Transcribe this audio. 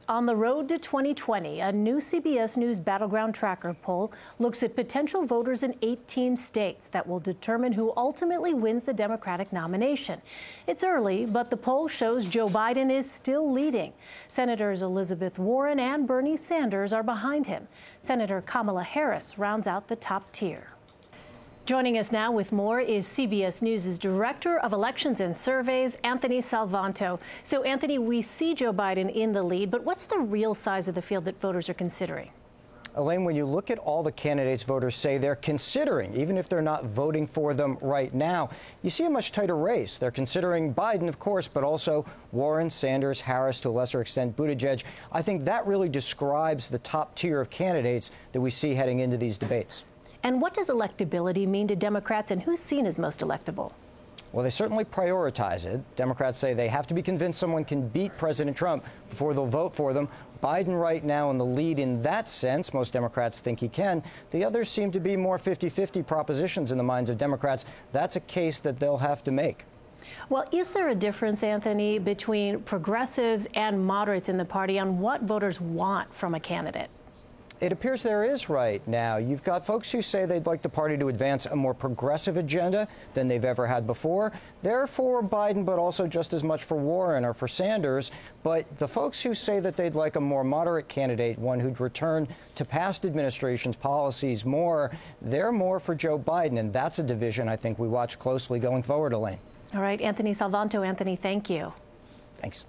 On the road to 2020, a new CBS News Battleground Tracker poll looks at potential voters in 18 states that will determine who ultimately wins the Democratic nomination. It's early, but the poll shows Joe Biden is still leading. Senators Elizabeth Warren and Bernie Sanders are behind him. Senator Kamala Harris rounds out the top tier. Joining us now with more is CBS News' Director of Elections and Surveys, Anthony Salvanto. So, Anthony, we see Joe Biden in the lead, but what's the real size of the field that voters are considering? Elaine, when you look at all the candidates voters say they're considering, even if they're not voting for them right now, you see a much tighter race. They're considering Biden, of course, but also Warren, Sanders, Harris, to a lesser extent, Buttigieg. I think that really describes the top tier of candidates that we see heading into these debates. And what does electability mean to Democrats, and who's seen as most electable? Well, they certainly prioritize it. Democrats say they have to be convinced someone can beat President Trump before they'll vote for them. Biden right now in the lead in that sense. Most Democrats think he can. The others seem to be more 50-50 propositions in the minds of Democrats. That's a case that they'll have to make. Well, is there a difference, Anthony, between progressives and moderates in the party on what voters want from a candidate? It appears there is right now. You've got folks who say they'd like the party to advance a more progressive agenda than they've ever had before. They're for Biden, but also just as much for Warren or for Sanders. But the folks who say that they'd like a more moderate candidate, one who'd return to past administrations' policies more, they're more for Joe Biden. And that's a division I think we watch closely going forward, Elaine. All right, Anthony Salvanto. Anthony, thank you. Thanks.